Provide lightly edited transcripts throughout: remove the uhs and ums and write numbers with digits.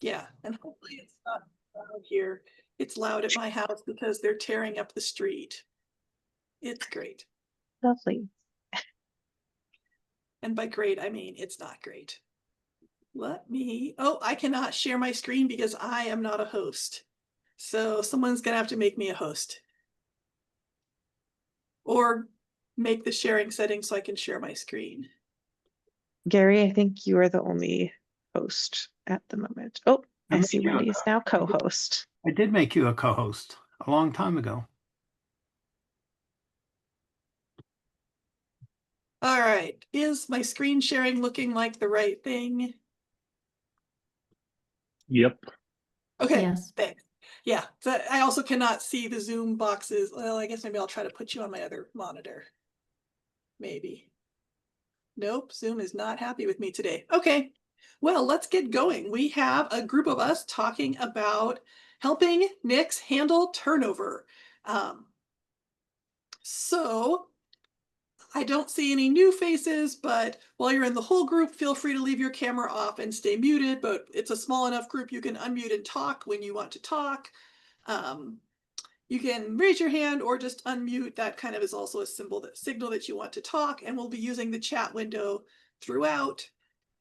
Yeah, and hopefully it's not loud here. It's loud at my house because they're tearing up the street. It's great. Lovely. And by great, I mean it's not great. I cannot share my screen because I am not a host. So someone's gonna have to make me a host. Or make the sharing settings so I can share my screen. Gary, I think you are the only host at the moment. Oh, I see Wendy is now co-host. I did make you a co-host a long time ago. All right, is my screen sharing looking like the right thing? Yep. Okay, Yes. thanks. Yeah, so I also cannot see the Zoom boxes. Well, I guess maybe I'll try to put you on my other monitor. Maybe. Nope, Zoom is not happy with me today. Okay, well, let's get going. We have a group of us talking about helping NICS handle turnover. So I don't see any new faces, but while you're in the whole group, feel free to leave your camera off and stay muted, but it's a small enough group you can unmute and talk when you want to talk. You can raise your hand or just unmute. That kind of is also a signal that you want to talk, and we'll be using the chat window throughout.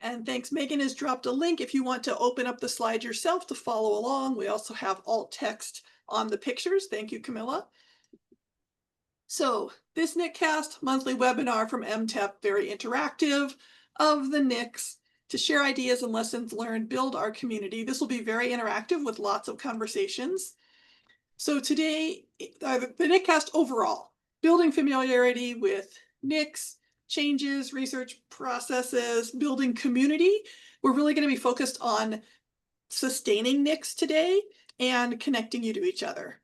And thanks, Megan has dropped a link if you want to open up the slide yourself to follow along. We also have alt text on the pictures. Thank you, Camilla. So this NIC-Cast monthly webinar from MTEP, very interactive, of the NICS to share ideas and lessons learned, build our community. This will be very interactive with lots of conversations. So today, the NIC-Cast overall, building familiarity with NICS, changes, research processes, building community. We're really going to be focused on sustaining NICS today and connecting you to each other.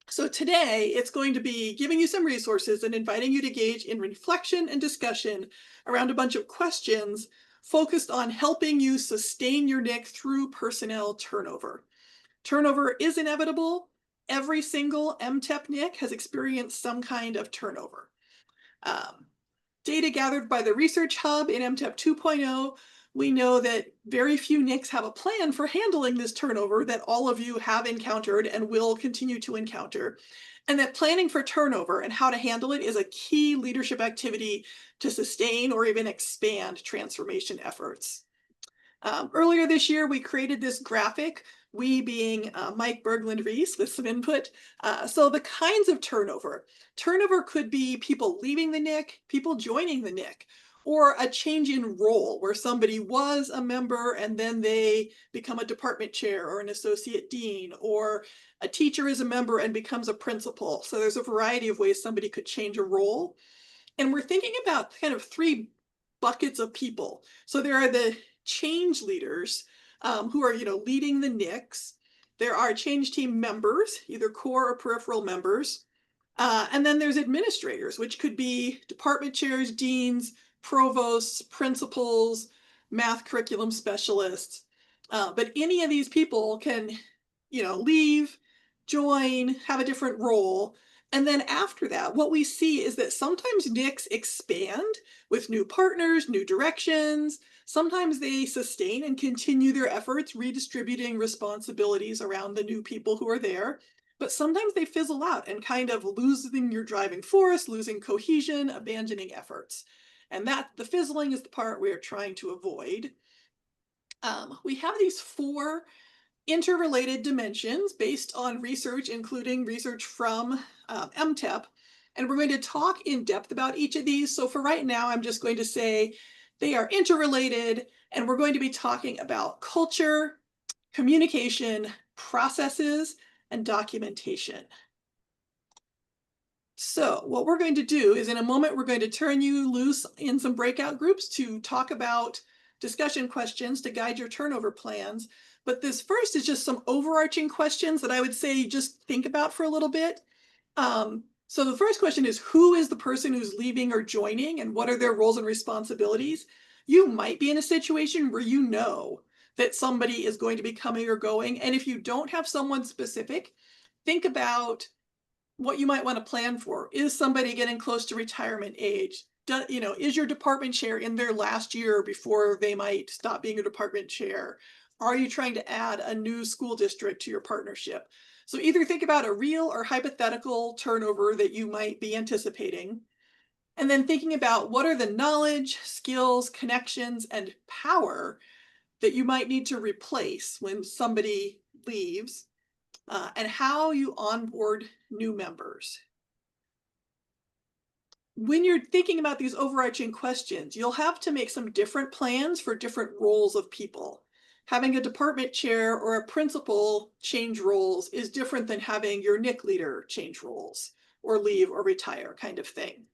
So today, it's going to be giving you some resources and inviting you to engage in reflection and discussion around a bunch of questions focused on helping you sustain your NIC through personnel turnover. Turnover is inevitable. Every single MTEP NIC has experienced some kind of turnover. Data gathered by the Research Hub in MTEP 2.0, we know that very few NICs have a plan for handling this turnover that all of you have encountered and will continue to encounter. And that planning for turnover and how to handle it is a key leadership activity to sustain or even expand transformation efforts. Earlier this year, we created this graphic, we being Mike Berglund-Reese with some input. So the kinds of turnover could be people leaving the NIC, people joining the NIC, or a change in role where somebody was a member and then they become a department chair or an associate dean, or a teacher is a member and becomes a principal. So there's a variety of ways somebody could change a role. And we're thinking about kind of three buckets of people. So there are the change leaders who are, leading the NICs. There are change team members, either core or peripheral members. And then there's administrators, which could be department chairs, deans, provosts, principals, math curriculum specialists. But any of these people can, leave, join, have a different role. And then after that, what we see is that sometimes NICs expand with new partners, new directions. Sometimes they sustain and continue their efforts, redistributing responsibilities around the new people who are there. But sometimes they fizzle out and kind of losing your driving force, losing cohesion, abandoning efforts. And the fizzling is the part we are trying to avoid. We have these four interrelated dimensions based on research, including research from MTEP. And we're going to talk in depth about each of these. So for right now, I'm just going to say they are interrelated, and we're going to be talking about culture, communication, processes, and documentation. So what we're going to do is in a moment, we're going to turn you loose in some breakout groups to talk about discussion questions to guide your turnover plans. But this first is just some overarching questions that I would say just think about for a little bit. So the first question is, who is the person who's leaving or joining, and what are their roles and responsibilities? You might be in a situation where you know that somebody is going to be coming or going. And if you don't have someone specific, think about what you might want to plan for. Is somebody getting close to retirement age? Is your department chair in their last year before they might stop being a department chair? Are you trying to add a new school district to your partnership? So either think about a real or hypothetical turnover that you might be anticipating, and then thinking about what are the knowledge, skills, connections, and power that you might need to replace when somebody leaves, and how you onboard new members. When you're thinking about these overarching questions, you'll have to make some different plans for different roles of people. Having a department chair or a principal change roles is different than having your NIC leader change roles or leave or retire, kind of thing.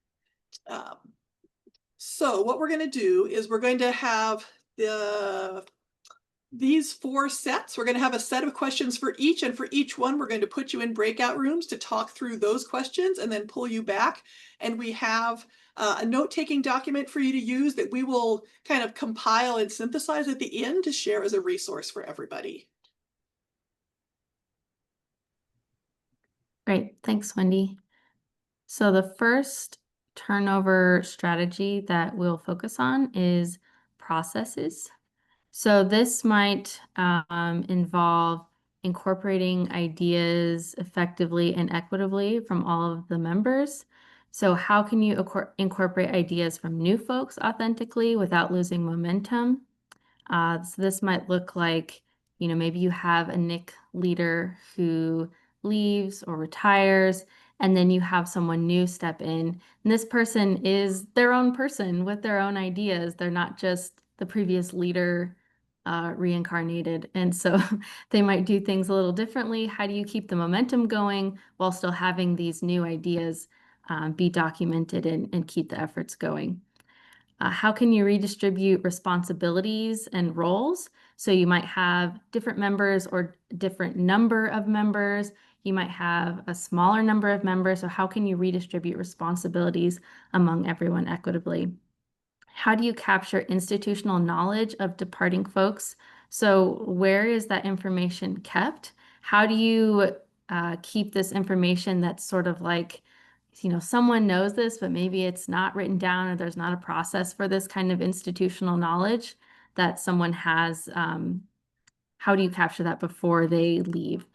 So what we're going to do is we're going to have these 4 sets. We're going to have a set of questions for each, and for each one, we're going to put you in breakout rooms to talk through those questions and then pull you back. And we have a note-taking document for you to use that we will kind of compile and synthesize at the end to share as a resource for everybody. Great, thanks, Wendy. So the first turnover strategy that we'll focus on is processes. So this might involve incorporating ideas effectively and equitably from all of the members. So how can you incorporate ideas from new folks authentically without losing momentum? So this might look like, maybe you have a NIC leader who leaves or retires, and then you have someone new step in. And this person is their own person with their own ideas. They're not just the previous leader reincarnated. And so they might do things a little differently. How do you keep the momentum going while still having these new ideas be documented and keep the efforts going? How can you redistribute responsibilities and roles? So you might have different members or different number of members. You might have a smaller number of members. So how can you redistribute responsibilities among everyone equitably? How do you capture institutional knowledge of departing folks? So where is that information kept? How do you keep this information that's sort of like, someone knows this, but maybe it's not written down or there's not a process for this kind of institutional knowledge that someone has. How do you capture that before they leave?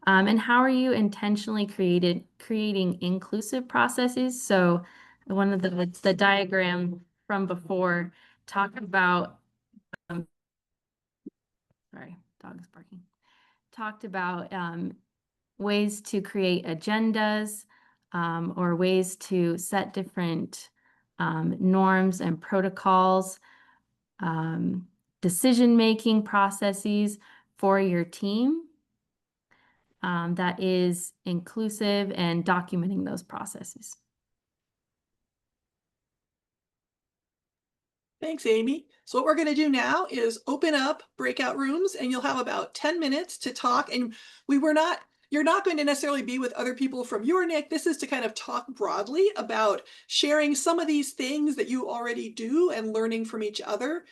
And how are you intentionally creating inclusive processes? So one of the diagram from before talked about, sorry, dog's barking, talked about ways to create agendas or ways to set different norms and protocols, decision-making processes for your team that is inclusive and documenting those processes. Thanks, Amy. So what we're going to do now is open up breakout rooms, and you'll have about 10 minutes to talk. And you're not going to necessarily be with other people from your NIC. This is to kind of talk broadly about sharing some of these things that you already do and learning from each other.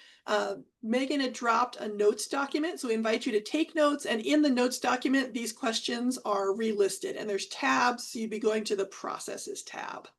Megan had dropped a notes document, so we invite you to take notes. And in the notes document, these questions are relisted, and there's tabs. So you'd be going to the processes tab.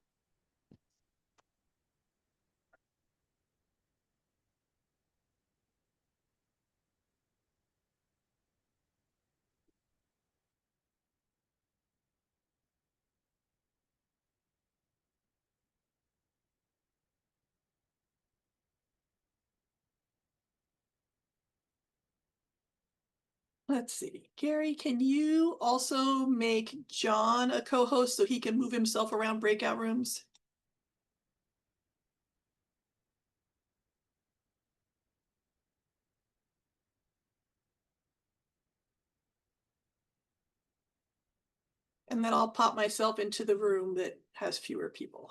Let's see, Gary, can you also make John a co-host so he can move himself around breakout rooms? And then I'll pop myself into the room that has fewer people.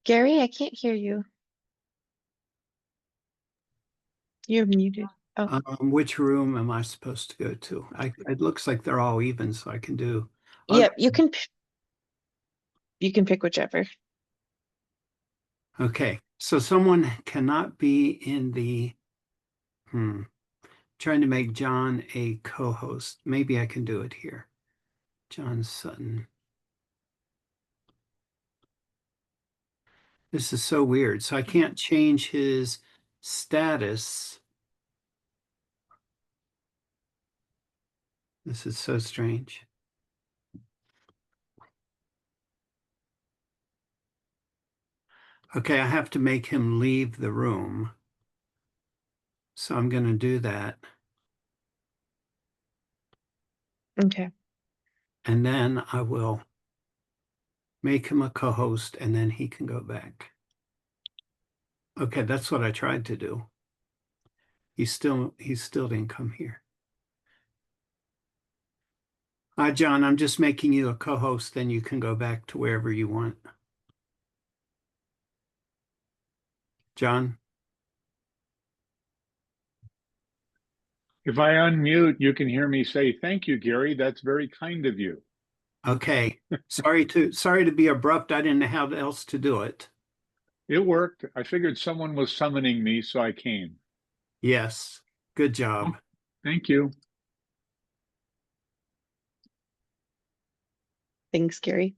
Gary, I can't hear you. You're muted. Oh, Which room am I supposed to go to? It looks like they're all even, so I can do. yeah, you can pick whichever. Okay, so someone cannot be in the, trying to make John a co-host. Maybe I can do it here. John Sutton. This is so weird. So I can't change his status. This is so strange. Okay, I have to make him leave the room. So I'm going to do that. Okay. And then I will make him a co-host and then he can go back. Okay, that's what I tried to do. He still didn't come here. Hi, John, I'm just making you a co-host, then you can go back to wherever you want. John? If I unmute, you can hear me say, "Thank you, Gary. That's very kind of you." Okay. Sorry to be abrupt. I didn't know how else to do it. It worked. I figured someone was summoning me, so I came. Yes. Good job. Thank you. Thanks, Gary.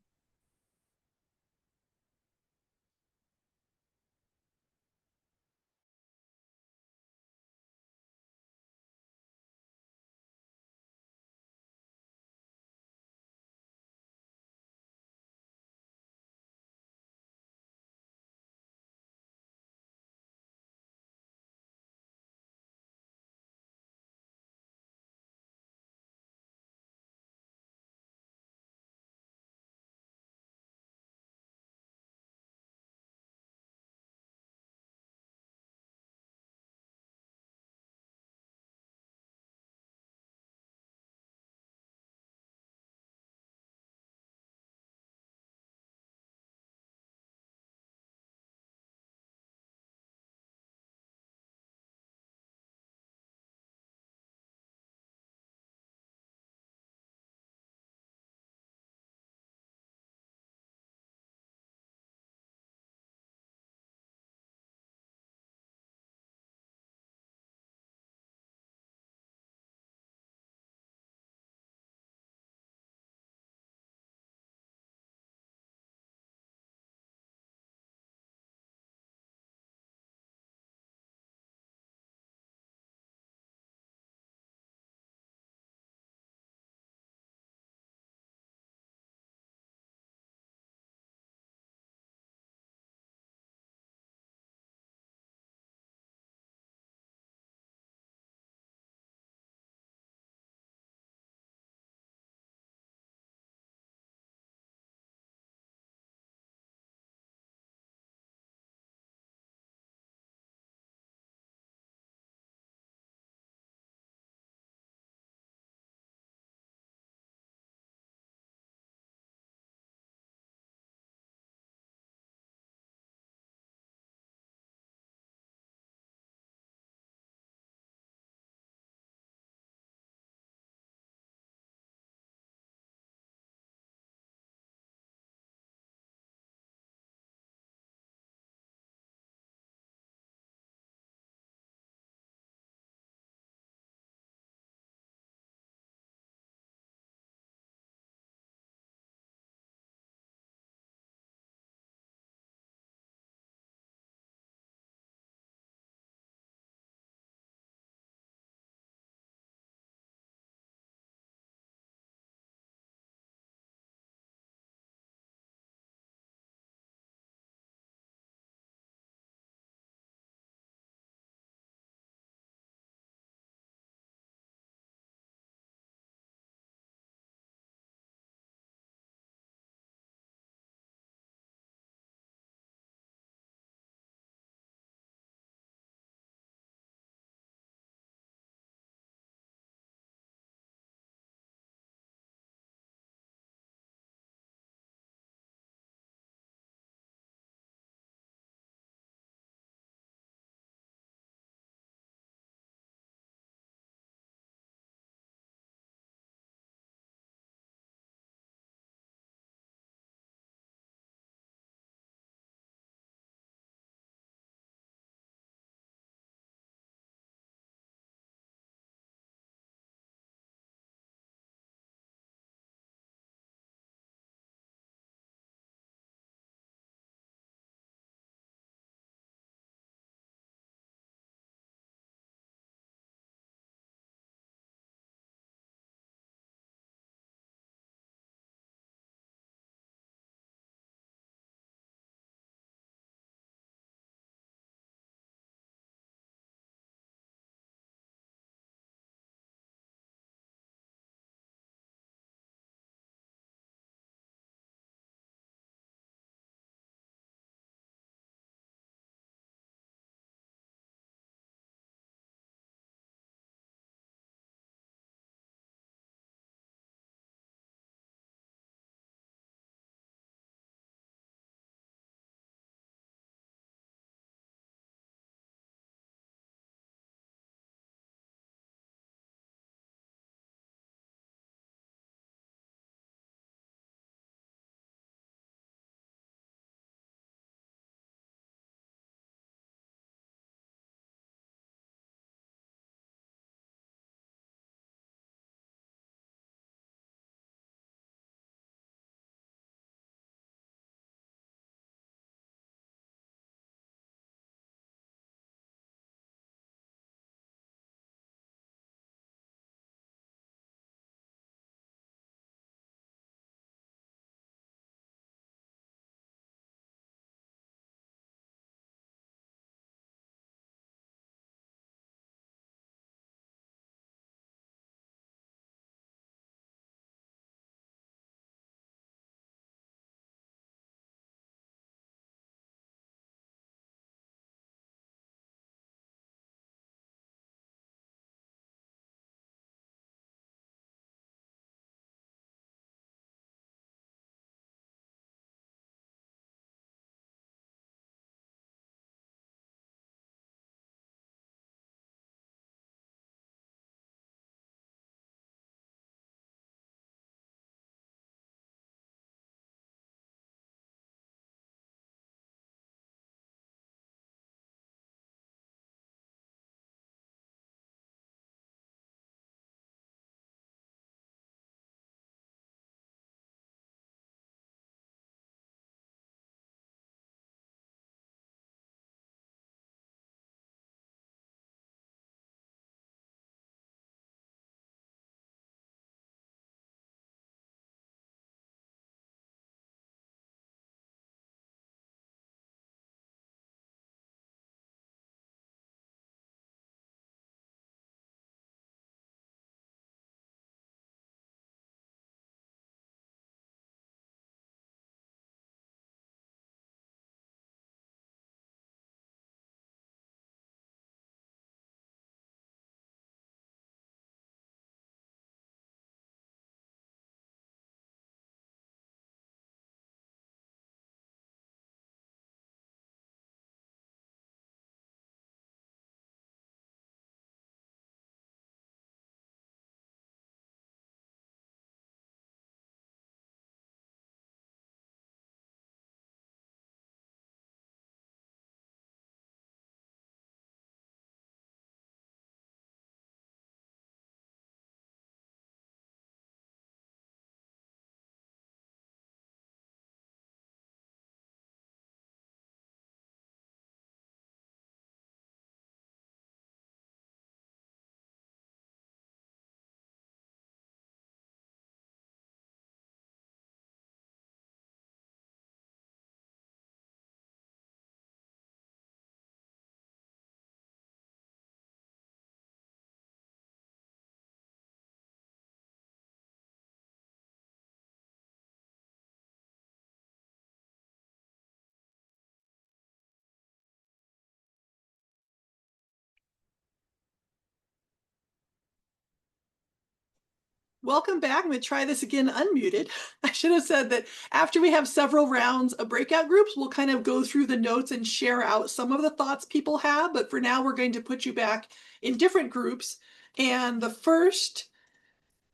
welcome back. I'm going to try this again unmuted. I should have said that after we have several rounds of breakout groups, we'll kind of go through the notes and share out some of the thoughts people have. But for now, we're going to put you back in different groups. And the first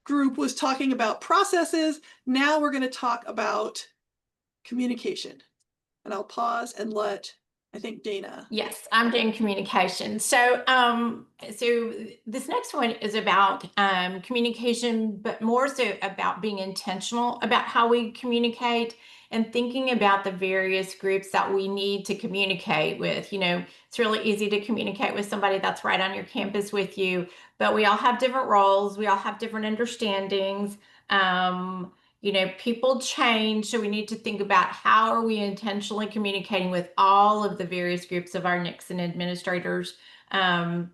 group was talking about processes. Now we're going to talk about communication. And I'll pause and let, I think, Dana. Yes, I'm doing communication. So, so this next one is about communication, but more so about being intentional about how we communicate and thinking about the various groups that we need to communicate with. You know, it's really easy to communicate with somebody that's right on your campus with you, but we all have different roles. We all have different understandings. You know, people change, so we need to think about how are we intentionally communicating with all of the various groups of our NICS and administrators. And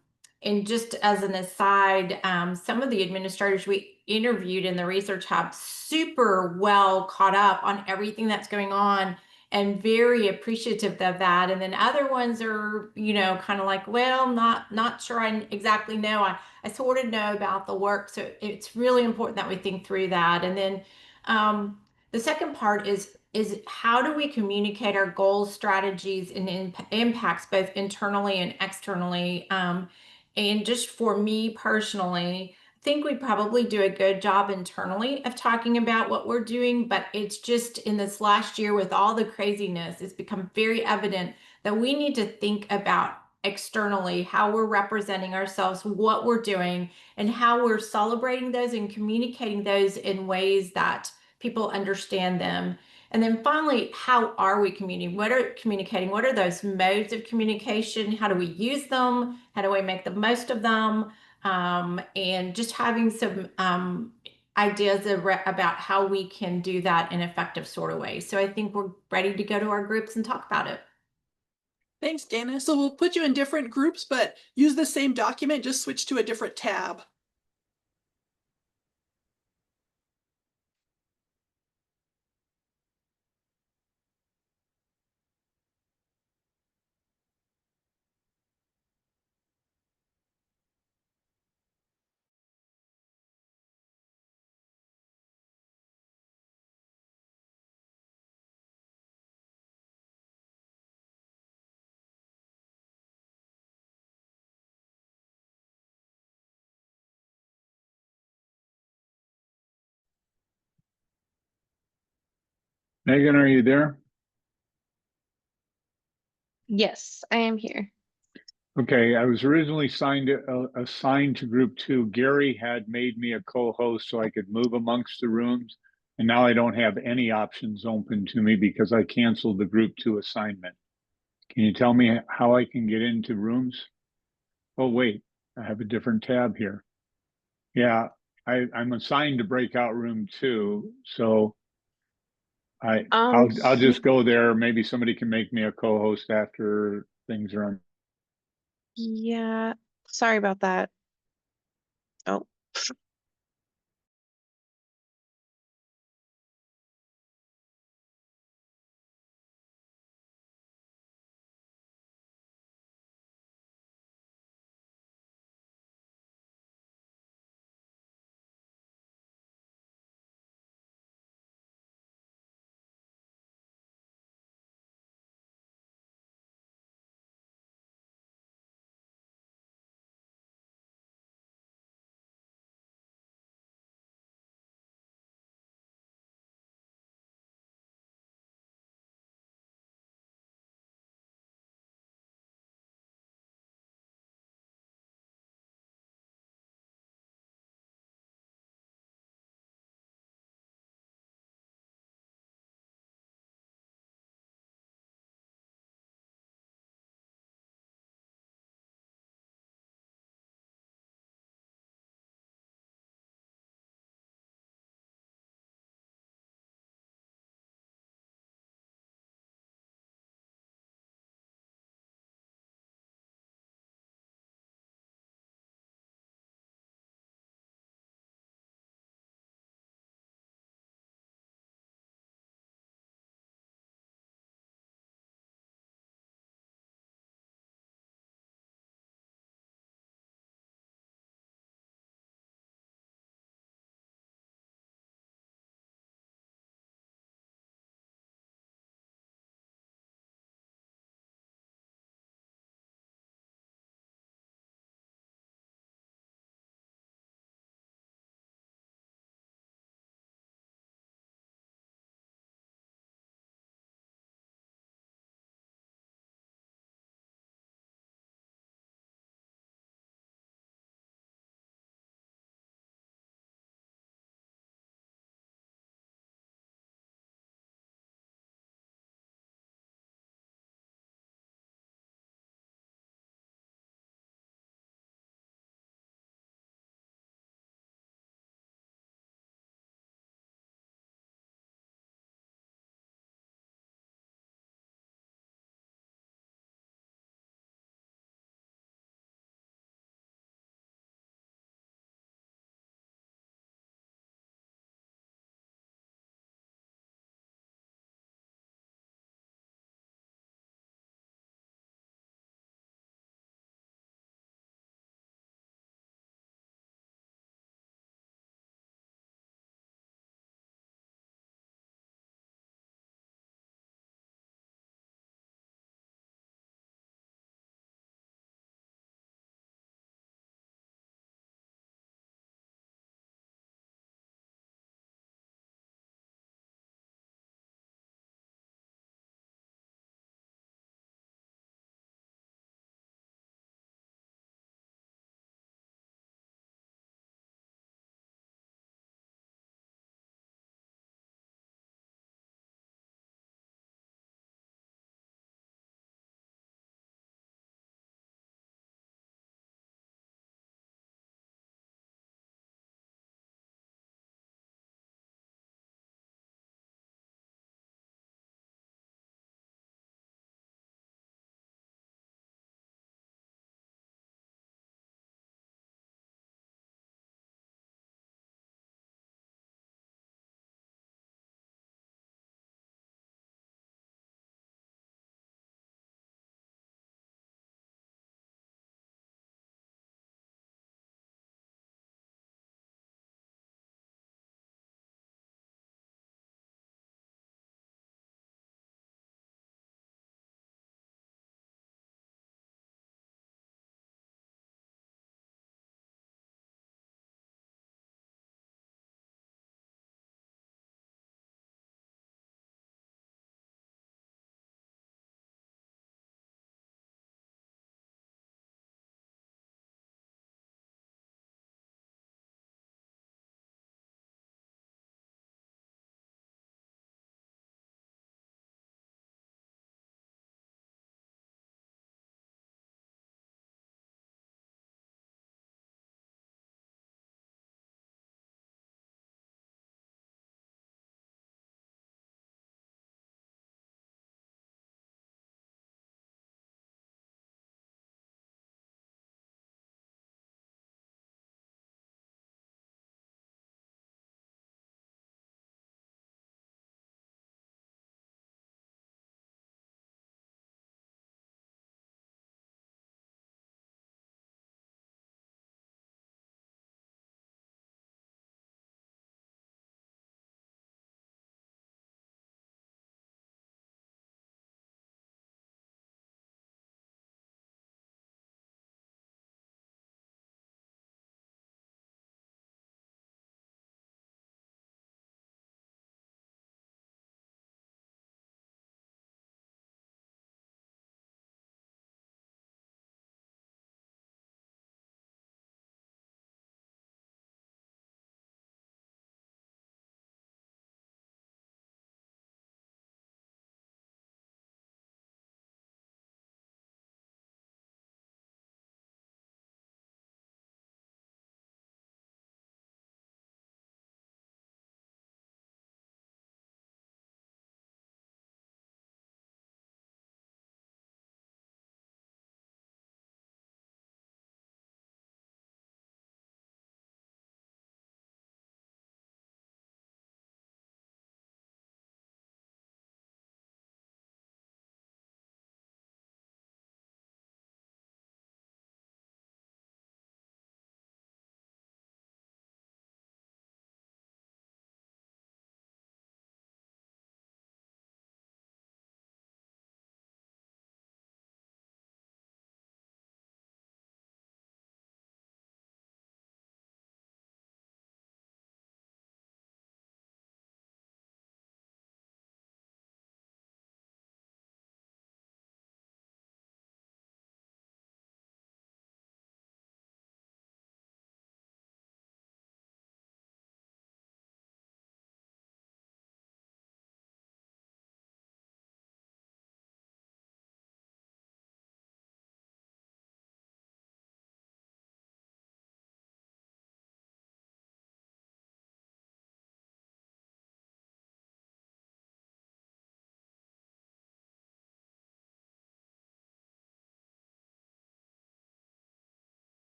just as an aside, some of the administrators we interviewed in the Research Hub super well caught up on everything that's going on and very appreciative of that. And then other ones are, you know, kind of like, well, not sure I exactly know. I sort of know about the work. So it's really important that we think through that. And then the second part is how do we communicate our goals, strategies, and impacts both internally and externally? And just for me personally, I think we probably do a good job internally of talking about what we're doing, but it's just in this last year with all the craziness, it's become very evident that we need to think about externally how we're representing ourselves, what we're doing, and how we're celebrating those and communicating those in ways that people understand them. And then finally, how are we communicating? What are those modes of communication? How do we use them? How do we make the most of them? And just having some ideas about how we can do that in an effective sort of way. So I think we're ready to go to our groups and talk about it. Thanks, Dana. So we'll put you in different groups, but use the same document, just switch to a different tab. Megan, are you there? Yes, I am here. Okay, I was originally assigned to group 2. Gary had made me a co-host so I could move amongst the rooms. And now I don't have any options open to me because I canceled the group 2 assignment. Can you tell me how I can get into rooms? Oh, wait, I have a different tab here. Yeah, I'm assigned to breakout room 2. So I'll just go there. Maybe somebody can make me a co-host after things are on. Yeah, sorry about that. Oh,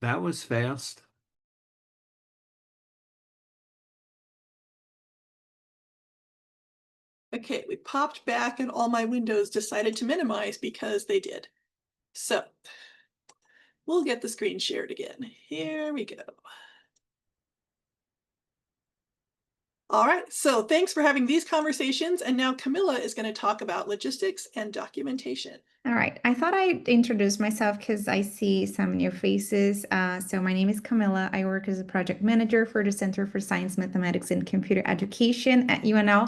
That was fast. Okay, we popped back and all my windows decided to minimize because they did. So we'll get the screen shared again. Here we go. All right, so thanks for having these conversations. And now Camilla is going to talk about logistics and documentation. All right, I thought I'd introduce myself because I see some new faces. So my name is Camilla. I work as a project manager for the Center for Science, Mathematics, and Computer Education at UNL.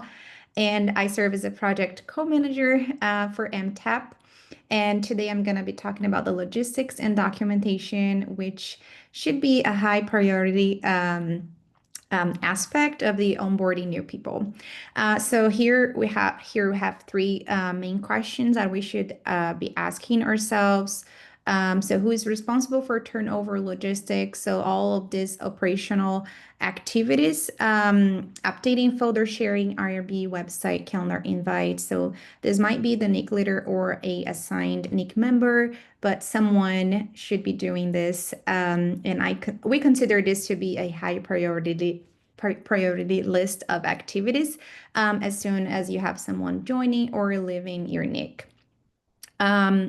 And I serve as a project co-manager for MTEP. And today I'm going to be talking about the logistics and documentation, which should be a high priority aspect of the onboarding new people. So here we have three main questions that we should be asking ourselves. So who is responsible for turnover logistics? So all of these operational activities, updating, folder sharing, IRB, website, calendar invites. So this might be the NIC leader or a assigned NIC member, but someone should be doing this. And we consider this to be a high priority list of activities as soon as you have someone joining or leaving your NIC.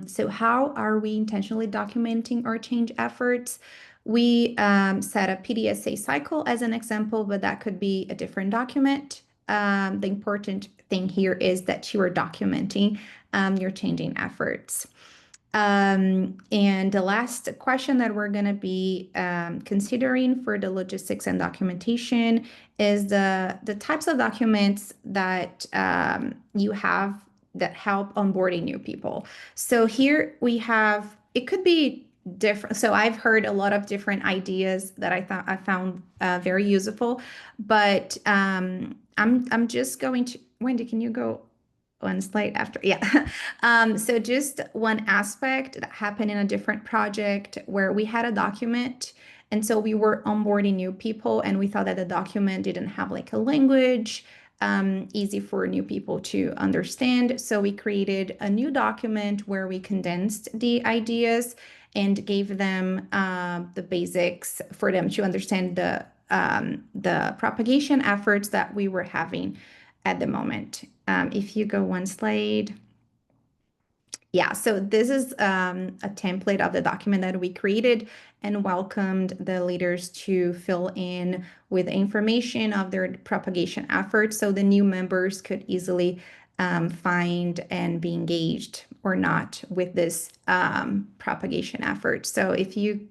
So how are we intentionally documenting our change efforts? We set a PDSA cycle as an example, but that could be a different document. The important thing here is that you are documenting your changing efforts. And the last question that we're going to be considering for the logistics and documentation is the types of documents that you have that help onboarding new people. So here we have, it could be different. So I've heard a lot of different ideas that I found very useful, but I'm just going to, Wendy, can you go one slide after? Yeah. So just one aspect that happened in a different project where we had a document. And so we were onboarding new people and we thought that the document didn't have like a language, easy for new people to understand. So we created a new document where we condensed the ideas and gave them the basics for them to understand the propagation efforts that we were having at the moment. If you go one slide. Yeah, so this is a template of the document that we created and welcomed the leaders to fill in with information of their propagation efforts so the new members could easily find and be engaged or not with this propagation effort. So if you,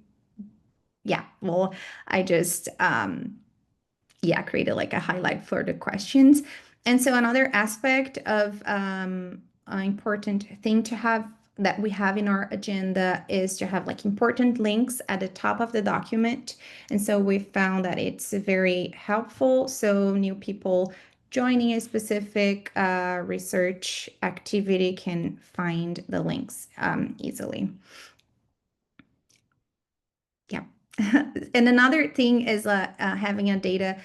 yeah, well, I just, created like a highlight for the questions. And so another aspect of an important thing to have that we have in our agenda is to have like important links at the top of the document. And so we found that it's very helpful. So new people joining a specific research activity can find the links easily. Yeah. And another thing is having a data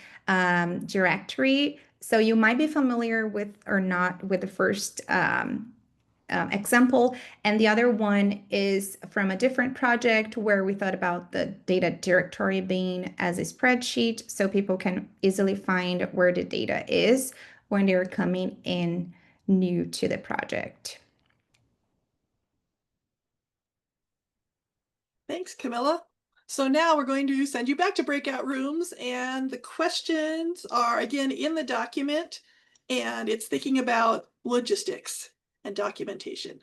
directory. So you might be familiar with or not with the first example. And the other one is from a different project where we thought about the data directory being as a spreadsheet so people can easily find where the data is when they're coming in new to the project. Thanks, Camilla. So now we're going to send you back to breakout rooms, and the questions are again in the document, and it's thinking about logistics and documentation.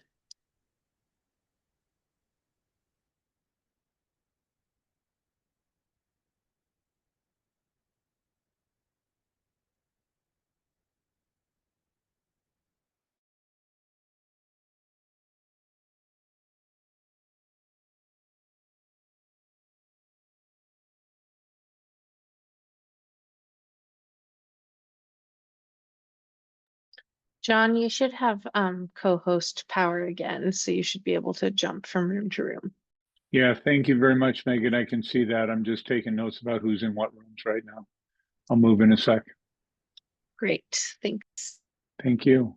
John, you should have co-host power again, so you should be able to jump from room to room. Yeah, thank you very much, Megan. I can see that. I'm just taking notes about who's in what rooms right now. I'll move in a sec. Great, thanks. Thank you.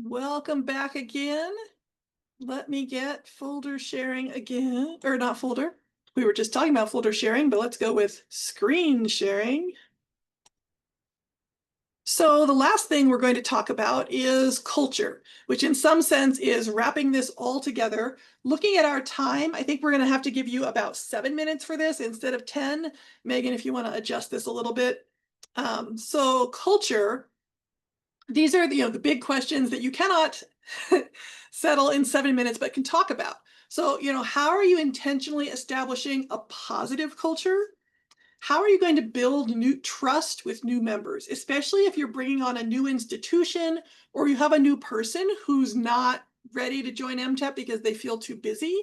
Welcome back again. Let me get folder sharing again, or not folder. We were just talking about folder sharing, but let's go with screen sharing. So the last thing we're going to talk about is culture, which in some sense is wrapping this all together. Looking at our time, I think we're going to have to give you about 7 minutes for this instead of 10. Megan, if you want to adjust this a little bit. So culture, these are the big questions that you cannot settle in 7 minutes, but can talk about. So, how are you intentionally establishing a positive culture? How are you going to build new trust with new members, especially if you're bringing on a new institution or you have a new person who's not ready to join MTEP because they feel too busy?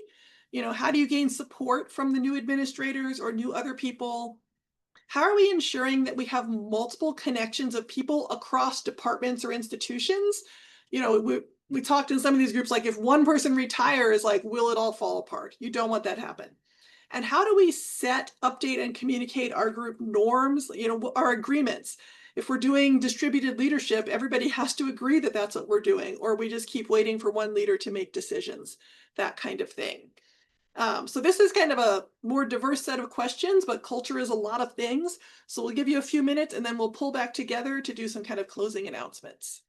How do you gain support from the new administrators or new other people? How are we ensuring that we have multiple connections of people across departments or institutions? We talked in some of these groups, like if one person retires, like, will it all fall apart? You don't want that to happen. And how do we set, update, and communicate our group norms, our agreements? If we're doing distributed leadership, everybody has to agree that that's what we're doing, or we just keep waiting for one leader to make decisions, that kind of thing. So this is kind of a more diverse set of questions, but culture is a lot of things. So we'll give you a few minutes and then we'll pull back together to do some kind of closing announcements.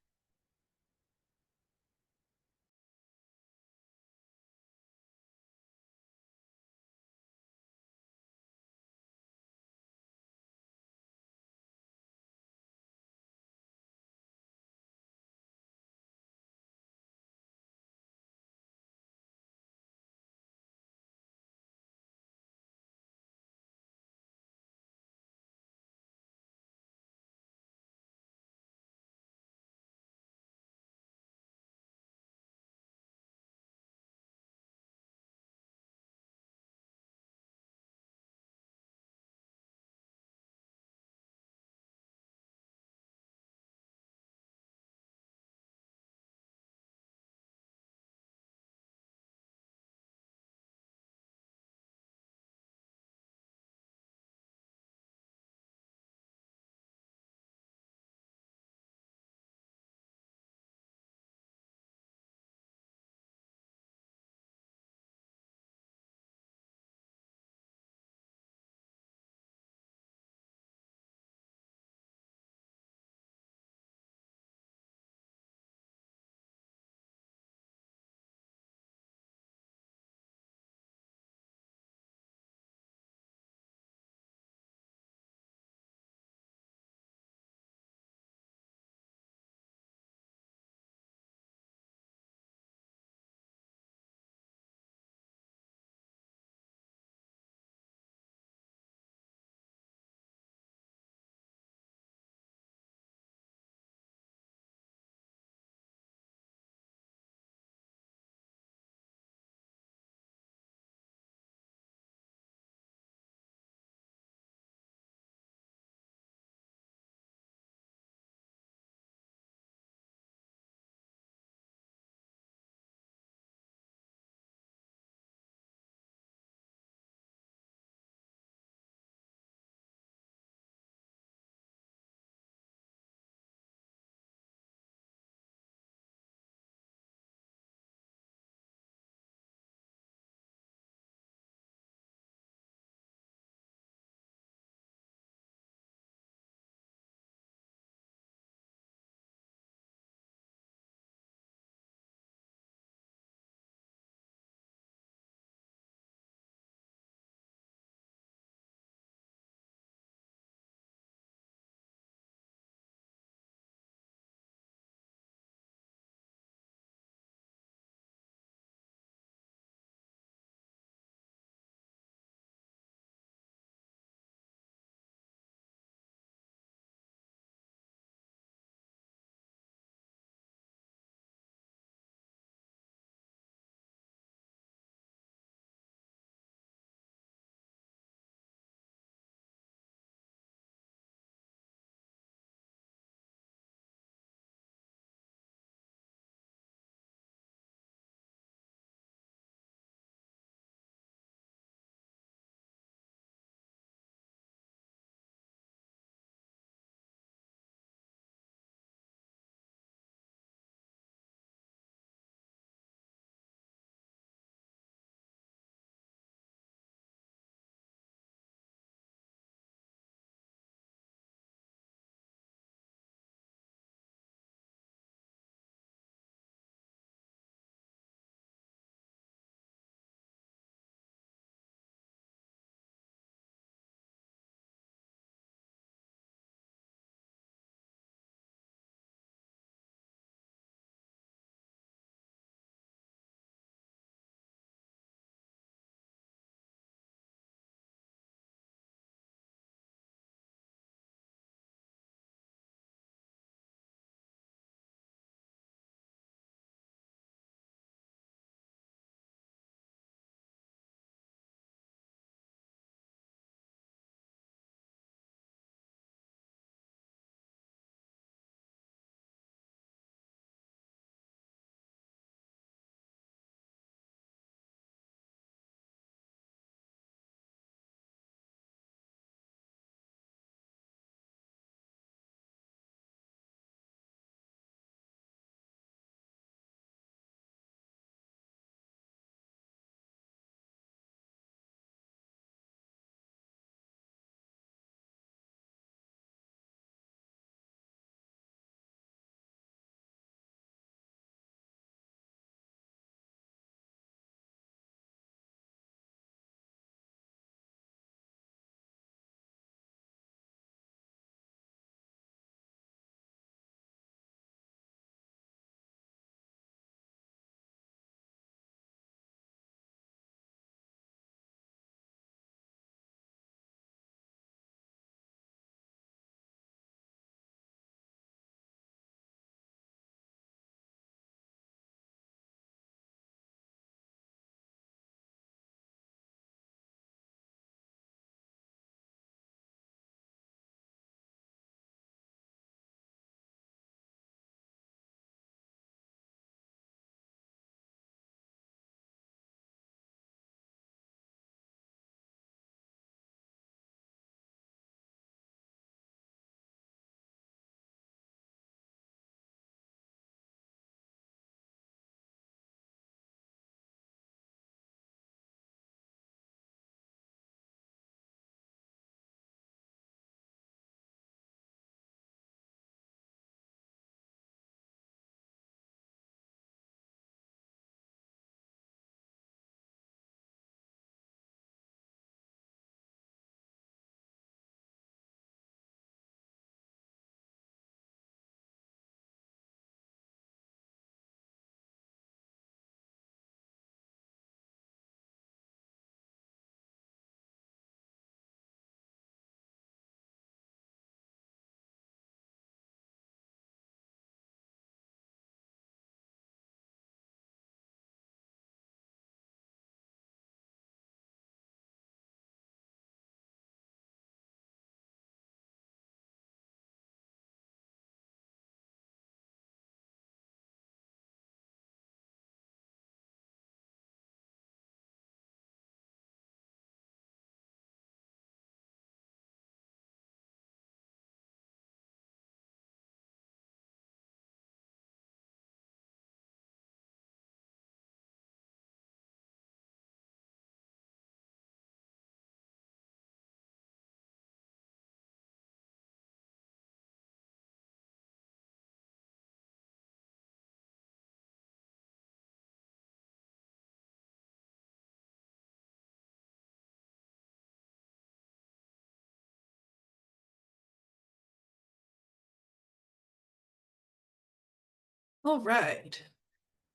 All right.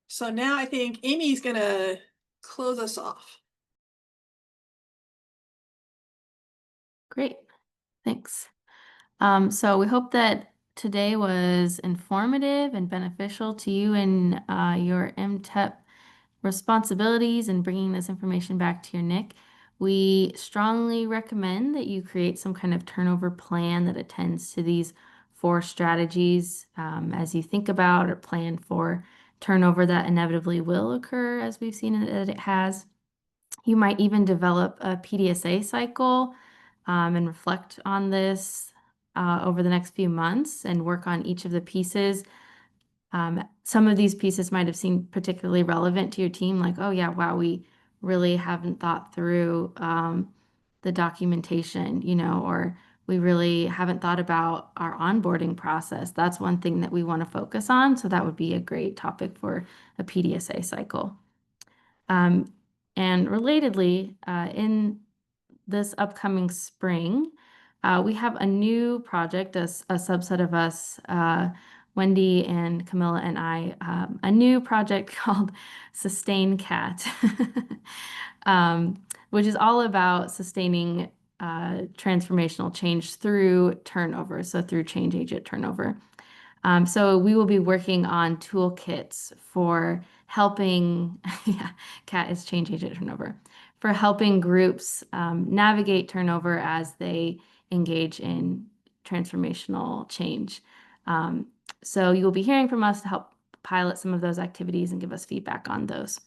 So now I think Amy's gonna close us off. Great, thanks. So we hope that today was informative and beneficial to you in your MTEP responsibilities and bringing this information back to your NIC. We strongly recommend that you create some kind of turnover plan that attends to these 4 strategies as you think about or plan for turnover that inevitably will occur, as we've seen that it has. You might even develop a PDSA cycle and reflect on this over the next few months and work on each of the pieces. Some of these pieces might have seemed particularly relevant to your team, like, oh yeah, wow, we really haven't thought through the documentation, or we really haven't thought about our onboarding process. That's one thing that we want to focus on. So that would be a great topic for a PDSA cycle. And relatedly, in this upcoming spring, we have a new project, a subset of us, Wendy and Camilla and I, a new project called Sustain Cat, which is all about sustaining transformational change through turnover, so through change agent turnover. So we will be working on toolkits for helping, yeah, CAT is change agent turnover, for helping groups navigate turnover as they engage in transformational change. So you will be hearing from us to help pilot some of those activities and give us feedback on those.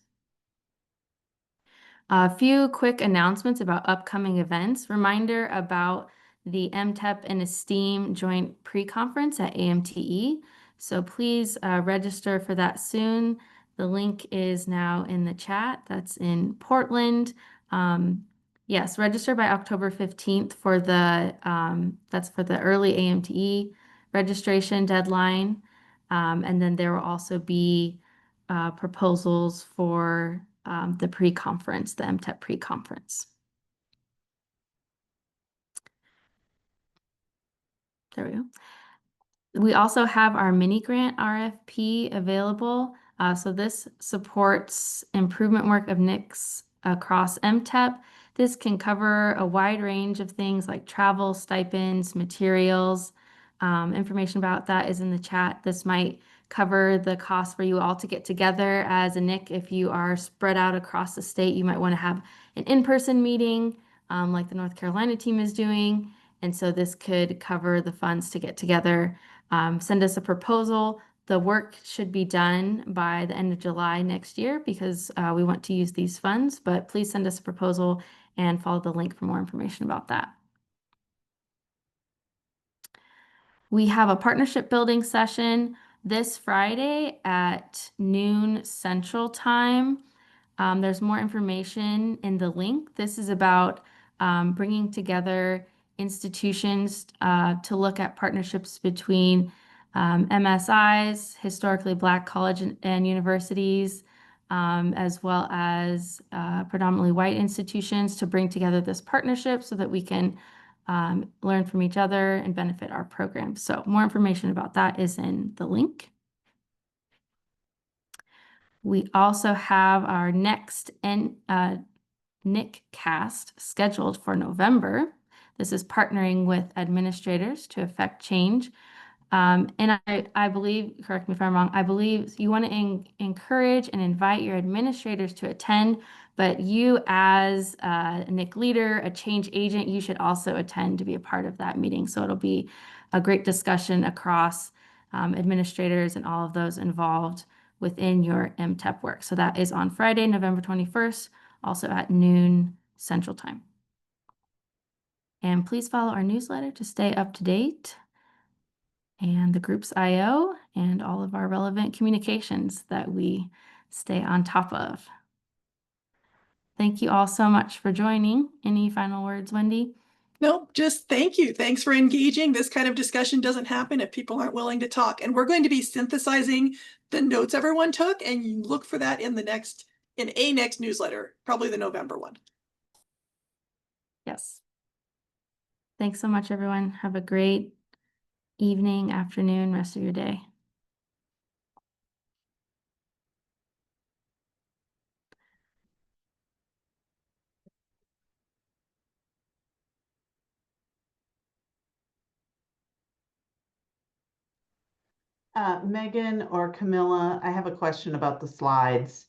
A few quick announcements about upcoming events. Reminder about the MTEP and Esteem joint pre-conference at AMTE. So please register for that soon. The link is now in the chat. That's in Portland. Yes, register by October 15th for the, that's for the early AMTE registration deadline. And then there will also be proposals for the pre-conference, the MTEP pre-conference. There we go. We also have our mini grant RFP available. So this supports improvement work of NICS across MTEP. This can cover a wide range of things like travel, stipends, materials. Information about that is in the chat. This might cover the cost for you all to get together as a NIC. If you are spread out across the state, you might want to have an in-person meeting like the North Carolina team is doing. And so this could cover the funds to get together. Send us a proposal. The work should be done by the end of July next year because we want to use these funds, but please send us a proposal and follow the link for more information about that. We have a partnership building session this Friday at noon Central Time. There's more information in the link. This is about bringing together institutions to look at partnerships between MSIs, historically Black college and universities, as well as predominantly white institutions to bring together this partnership so that we can learn from each other and benefit our programs. So more information about that is in the link. We also have our next NIC-Cast scheduled for November. This is partnering with administrators to affect change. And I believe, correct me if I'm wrong, I believe you want to encourage and invite your administrators to attend, but you as a NIC leader, a change agent, you should also attend to be a part of that meeting. So it'll be a great discussion across administrators and all of those involved within your MTEP work. So that is on Friday, November 21st, also at noon Central Time. And please follow our newsletter to stay up to date, and the group's IO and all of our relevant communications that we stay on top of. Thank you all so much for joining. Any final words, Wendy? Nope, just thank you. Thanks for engaging. This kind of discussion doesn't happen if people aren't willing to talk. And we're going to be synthesizing the notes everyone took, and you look for that in a next newsletter, probably the November one. Yes. Thanks so much, everyone. Have a great evening, afternoon, rest of your day. Megan or Camilla, I have a question about the slides.